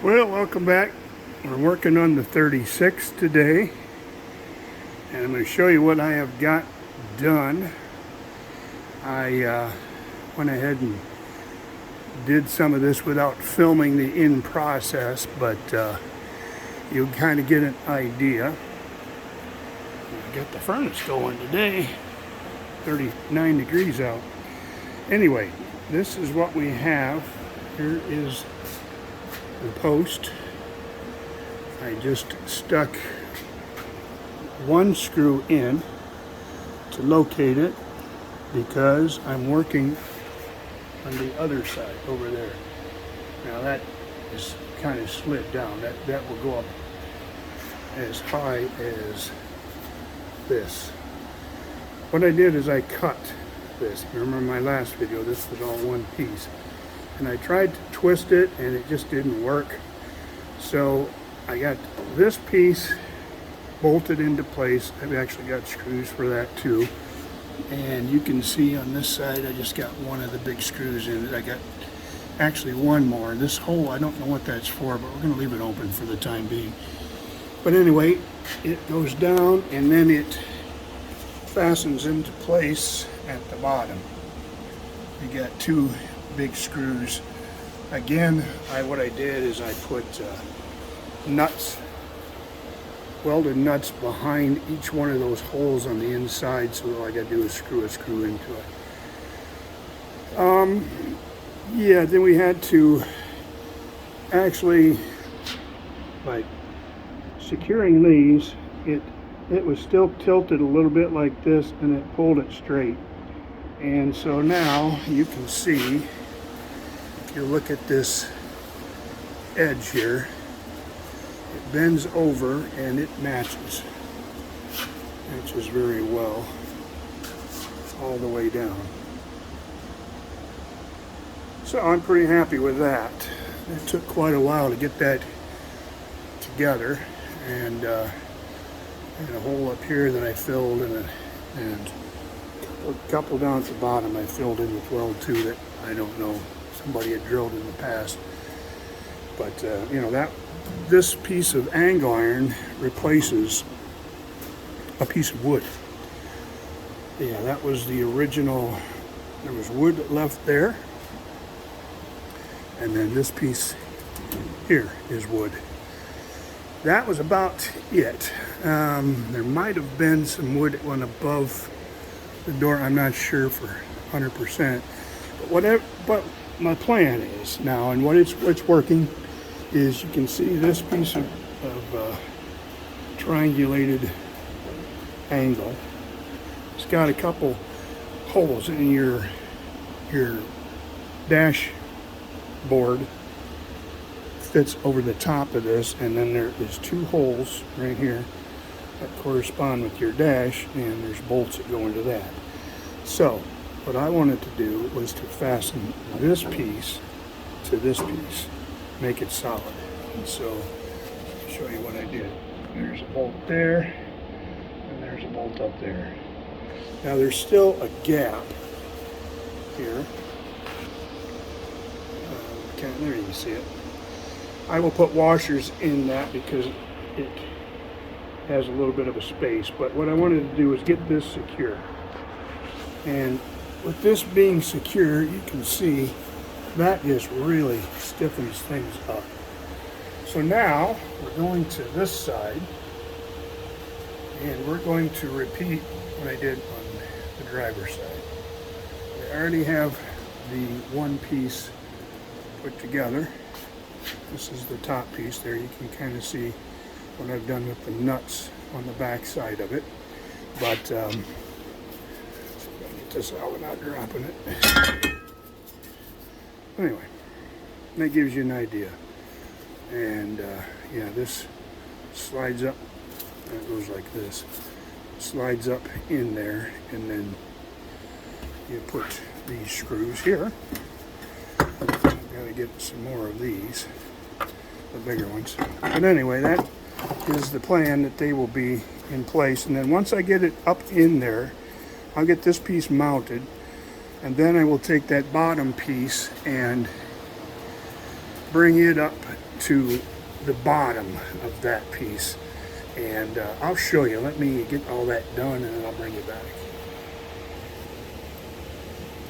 Well, welcome back. We're working on the 36 today, and I'm going to show you what I have got done. I went ahead and did some of this without filming the in process, but you'll kind of get an idea. I got the furnace going today, 39 degrees out. Anyway, this is what we have. Here is the post. I just stuck one screw in to locate it because I'm working on the other side over there. Now that is kind of slid down. That will go up as high as this. What I did is I cut this. Remember my last video, this was all one piece. And I tried to twist it and it just didn't work. So I got this piece bolted into place. I've actually got screws for that too. And you can see on this side I just got one of the big screws in it. I got actually one more. This hole, I don't know what that's for, but we're going to leave it open for the time being. But anyway, it goes down and then it fastens into place at the bottom. You got two big screws. Again, what I did is I put nuts, welded nuts behind each one of those holes on the inside, so all I got to do is screw a screw into it. Yeah, then we had to actually, by securing these, it was still tilted a little bit like this, and it pulled it straight. And so now you can see, if you look at this edge here, it bends over and it matches very well all the way down. So I'm pretty happy with that. It took quite a while to get that together, and a hole up here that I filled, and a couple down at the bottom I filled in with weld too that I don't know, somebody had drilled in the past. But this piece of angle iron replaces a piece of wood. Yeah, that was the original. There was wood left there, and then this piece here is wood. That was about it. There might have been some wood that went above the door. I'm not sure for 100%, but whatever. But my plan is now, and what's working is, you can see this piece of triangulated angle. It's got a couple holes in your dashboard. Fits over the top of this, and then there is two holes right here that correspond with your dash, and there's bolts that go into that. So what I wanted to do was to fasten this piece to this piece, make it solid. And so I'll show you what I did. There's a bolt there, and there's a bolt up there. Now there's still a gap here. Okay, there you can see it. I will put washers in that because it has a little bit of a space, but what I wanted to do is get this secure. And with this being secure, you can see that just really stiffens things up. So now we're going to this side, and we're going to repeat what I did on the driver's side. I already have the one piece put together. This is the top piece there. You can kind of see what I've done with the nuts on the back side of it. But get this out without dropping it. Anyway, that gives you an idea. And yeah, this slides up. It goes like this. Slides up in there, and then you put these screws here. Got to get some more of these, the bigger ones. But anyway, that is the plan, that they will be in place. And then once I get it up in there, I'll get this piece mounted, and then I will take that bottom piece and bring it up to the bottom of that piece. And I'll show you. Let me get all that done and then I'll bring you back.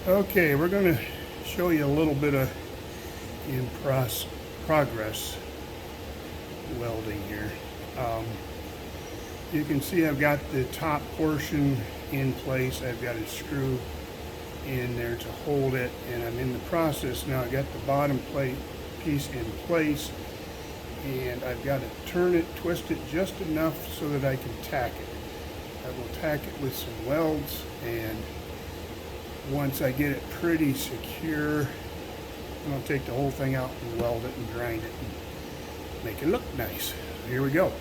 Okay, we're going to show you a little bit of in progress welding here. You can see I've got the top portion in place. I've got a screw in there to hold it, and I'm in the process now. I've got the bottom plate piece in place, and I've got to turn it, twist it just enough so that I can tack it. I will tack it with some welds, and once I get it pretty secure, I'm going to take the whole thing out and weld it and grind it and make it look nice. Here we go.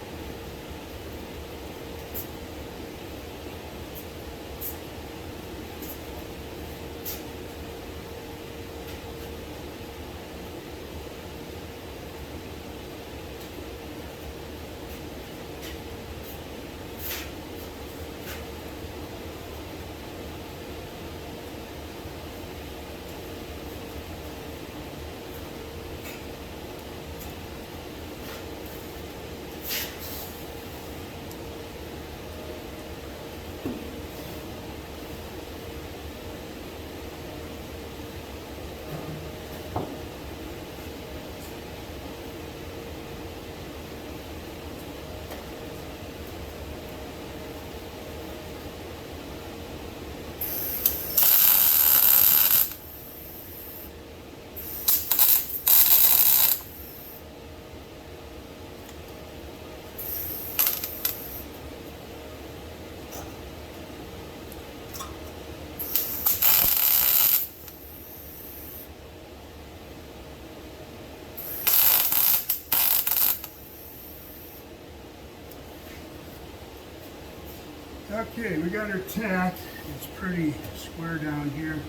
Okay, we got her tacked. It's pretty square down here.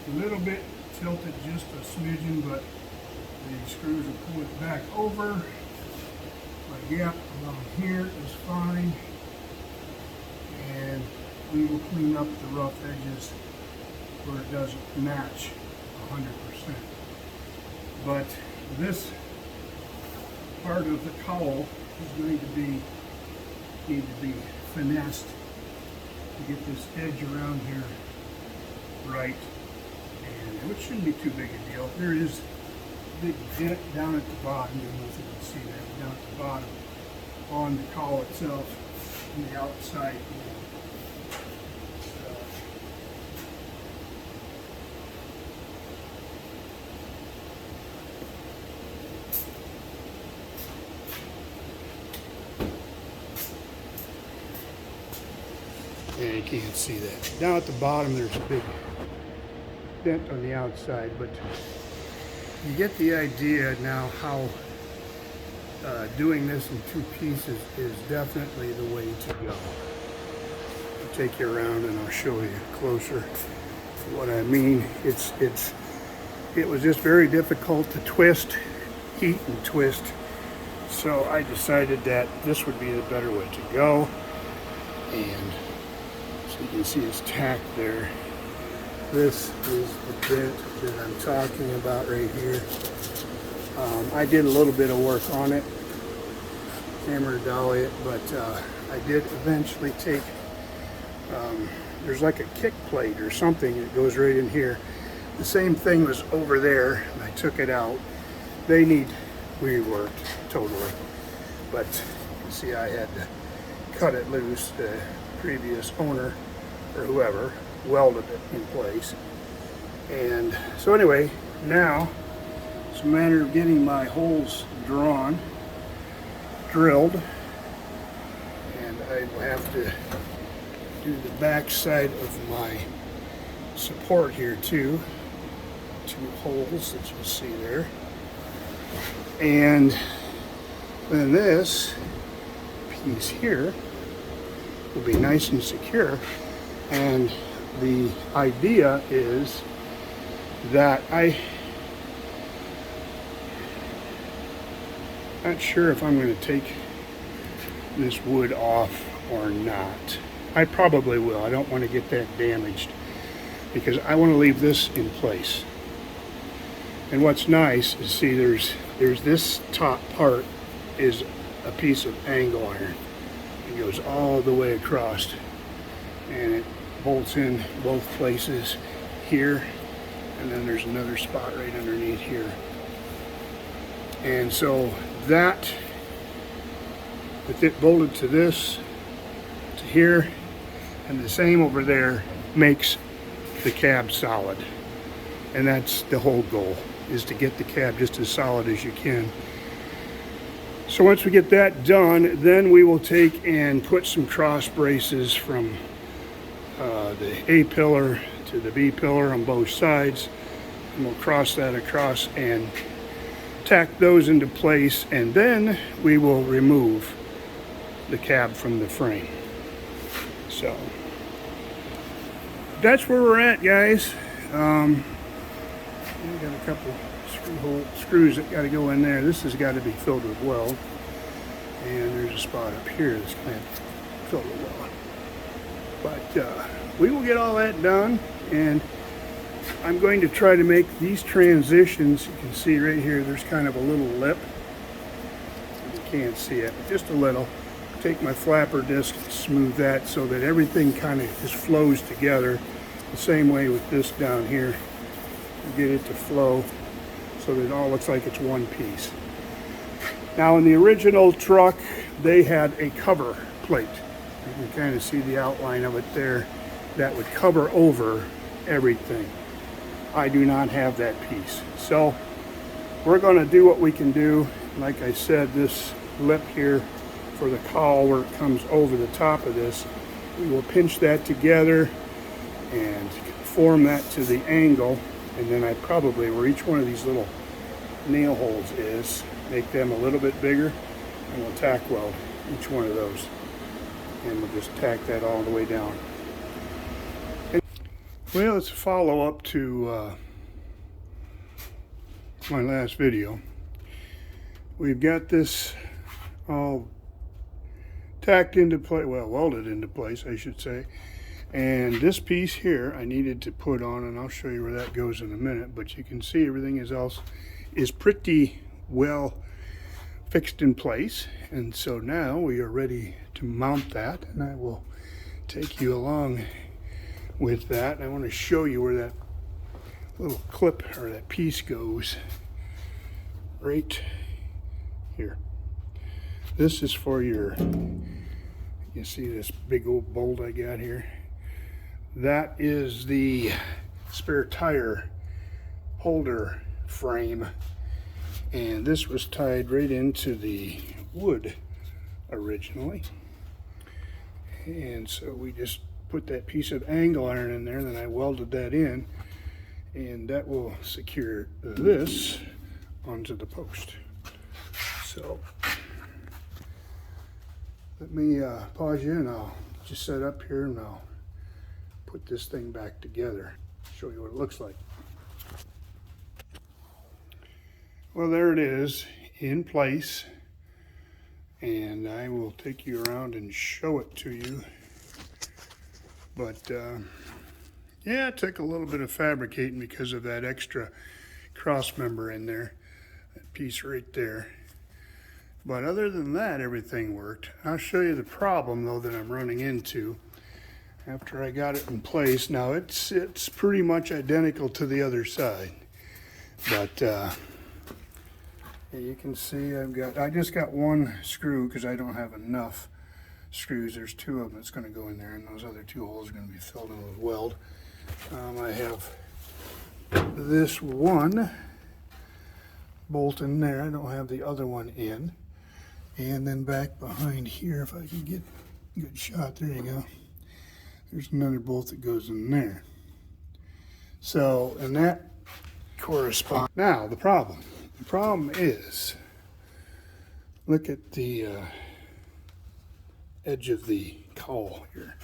A little bit tilted, just a smidgen, but the screws will pull it back over. But yeah, along here is fine. And we will clean up the rough edges where it doesn't match 100%. But this part of the cowl is going to need to be finessed to get this edge around here right, and it shouldn't be too big a deal. There is a big dent down at the bottom. I don't know if you can see that down at the bottom on the cowl itself on the outside. And you can't see that. Down at the bottom there's a big dent on the outside, but you get the idea now how doing this in two pieces is definitely the way to go. I'll take you around and I'll show you closer what I mean. It was just very difficult to twist, heat and twist, so I decided that this would be the better way to go. And you can see it's tacked there. This is the dent that I'm talking about right here. I did a little bit of work on it, hammer dolly it, but I did eventually take, there's like a kick plate or something that goes right in here. The same thing was over there, and I took it out. They need reworked totally, but you see I had to cut it loose. The previous owner or whoever welded it in place. And so anyway, now it's a matter of getting my holes drawn, drilled, and I will have to do the back side of my support here too. Two holes that you'll see there. And then this piece here will be nice and secure. And the idea is that I'm not sure if I'm going to take this wood off or not. I probably will. I don't want to get that damaged because I want to leave this in place. And what's nice is, see, there's this top part is a piece of angle iron. It goes all the way across, and it bolts in both places here, and then there's another spot right underneath here. And so that, with it bolted to this, to here, and the same over there, makes the cab solid. And that's the whole goal, is to get the cab just as solid as you can. So once we get that done, then we will take and put some cross braces from the A pillar to the B pillar on both sides, and we'll cross that across and tack those into place, and then we will remove the cab from the frame. So that's where we're at, guys. We got a couple screws that got to go in there. This has got to be filled with weld, and there's a spot up here that's going to filled with weld. But we will get all that done, and I'm going to try to make these transitions. You can see right here, there's kind of a little lip. You can't see it, but just a little. Take my flapper disc and smooth that so that everything kind of just flows together. The same way with this down here. Get it to flow so that it all looks like it's one piece. Now in the original truck, they had a cover plate. You can kind of see the outline of it there. That would cover over everything. I do not have that piece. So we're going to do what we can do. Like I said, this lip here for the cowl where it comes over the top of this, we will pinch that together and form that to the angle. And then I probably, where each one of these little nail holes is, make them a little bit bigger, and we'll tack weld each one of those. And we'll just tack that all the way down. And, well, it's a follow-up to my last video. We've got this all tacked into place, well, welded into place, I should say. And this piece here I needed to put on, and I'll show you where that goes in a minute, but you can see everything else is pretty well fixed in place. And so now we are ready to mount that, and I will take you along with that. I want to show you where that little clip or that piece goes right here. This is for your, you see this big old bolt I got here? That is the spare tire holder frame, and this was tied right into the wood originally. And so we just put that piece of angle iron in there, and then I welded that in, and that will secure this onto the post. So let me pause you, and I'll just set up here, and I'll put this thing back together, show you what it looks like. Well, there it is in place, and I will take you around and show it to you. But yeah, it took a little bit of fabricating because of that extra cross member in there, that piece right there. But other than that, everything worked. I'll show you the problem though that I'm running into after I got it in place. Now it's pretty much identical to the other side, but you can see I just got one screw because I don't have enough screws. There's two of them that's going to go in there, and those other two holes are going to be filled in with weld. I have this one bolt in there. I don't have the other one in. And then back behind here, if I can get a good shot, there you go. There's another bolt that goes in there. So, and that corresponds. Now, the problem is, look at the edge of the cowl here.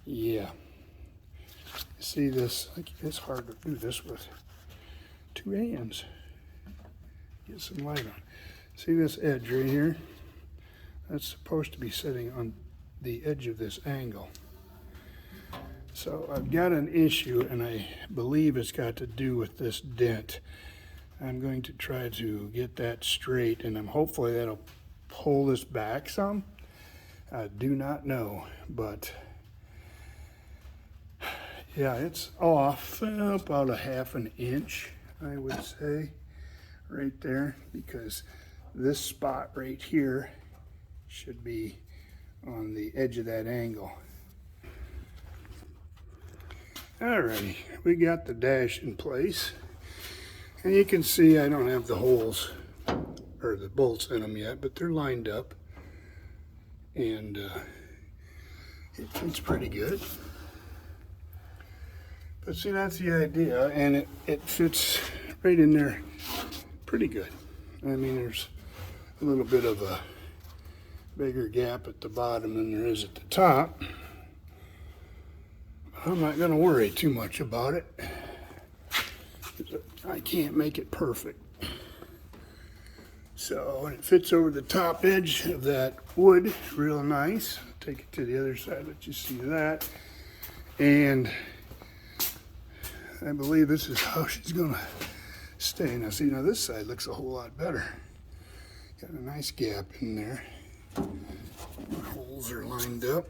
Yeah. See this? It's hard to do this with two hands. Get some light on. See this edge right here? That's supposed to be sitting on the edge of this angle. So I've got an issue, and I believe it's got to do with this dent. I'm going to try to get that straight, and I'm hopefully that'll pull this back some. I do not know, but yeah, it's off about a ½ an inch, I would say, right there, because this spot right here should be on the edge of that angle. Alrighty, we got the dash in place, and you can see I don't have the holes or the bolts in them yet, but they're lined up, and it's pretty good. But see, that's the idea, and it fits right in there pretty good. I mean, there's a little bit of a bigger gap at the bottom than there is at the top. I'm not going to worry too much about it. I can't make it perfect. So it fits over the top edge of that wood real nice. Take it to the other side, let you see that. And I believe this is how she's going to stay. Now see, now this side looks a whole lot better. Got a nice gap in there. The holes are lined up.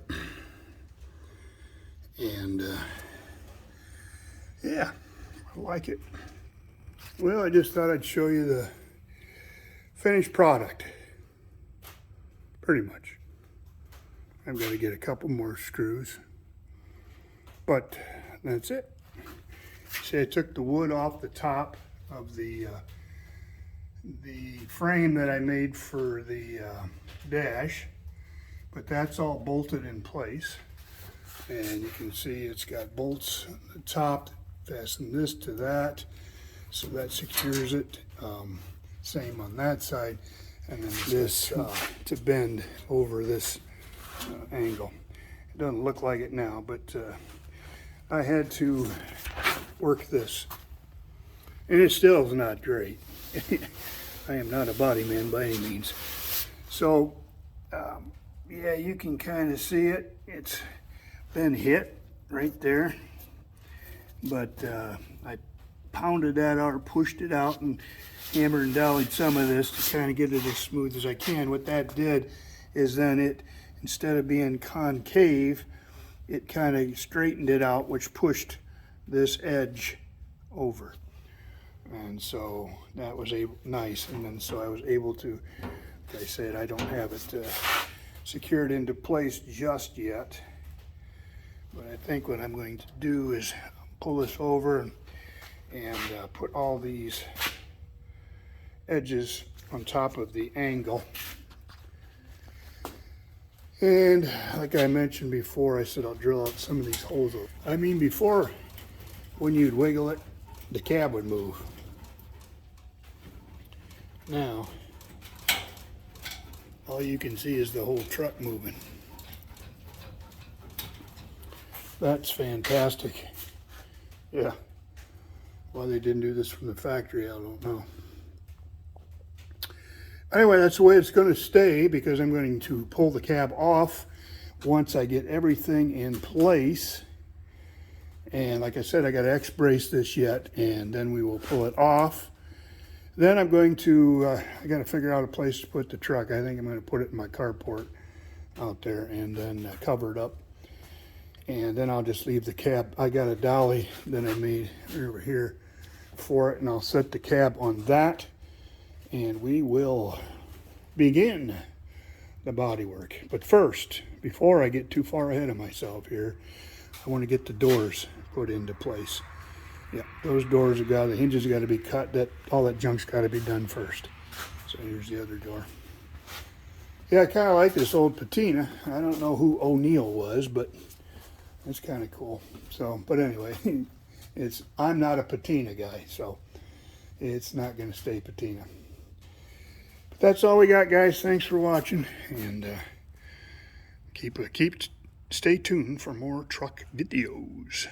And yeah, I like it. Well, I just thought I'd show you the finished product. Pretty much. I've got to get a couple more screws, but that's it. See, I took the wood off the top of the frame that I made for the dash, but that's all bolted in place. And you can see it's got bolts on the top, fasten this to that, so that secures it. Same on that side, and then this to bend over this angle. It doesn't look like it now, but I had to work this, and it still is not great. I am not a body man by any means. So yeah, you can kind of see it. It's been hit right there, but I pounded that out or pushed it out and hammered and dollied some of this to kind of get it as smooth as I can. What that did is then it, instead of being concave, it kind of straightened it out, which pushed this edge over. And so that was nice. And then so I was able to, like I said, I don't have it secured into place just yet. But I think what I'm going to do is pull this over and put all these edges on top of the angle. And like I mentioned before, I said I'll drill out some of these holes. I mean, before, when you'd wiggle it, the cab would move. Now, all you can see is the whole truck moving. That's fantastic. Yeah. Why they didn't do this from the factory, I don't know. Anyway, that's the way it's going to stay, because I'm going to pull the cab off once I get everything in place. And like I said, I got to X-brace this yet, and then we will pull it off. Then I'm going to, I got to figure out a place to put the truck. I think I'm going to put it in my carport out there and then cover it up. And then I'll just leave the cab. I got a dolly that I made over here for it, and I'll set the cab on that, and we will begin the body work. But first, before I get too far ahead of myself here, I want to get the doors put into place. Yeah, those doors have got, the hinges got to be cut. All that junk's got to be done first. So here's the other door. Yeah, I kind of like this old patina. I don't know who O'Neill was, but it's kind of cool. So, but anyway, I'm not a patina guy, so it's not going to stay patina. But that's all we got, guys. Thanks for watching, and stay tuned for more truck videos.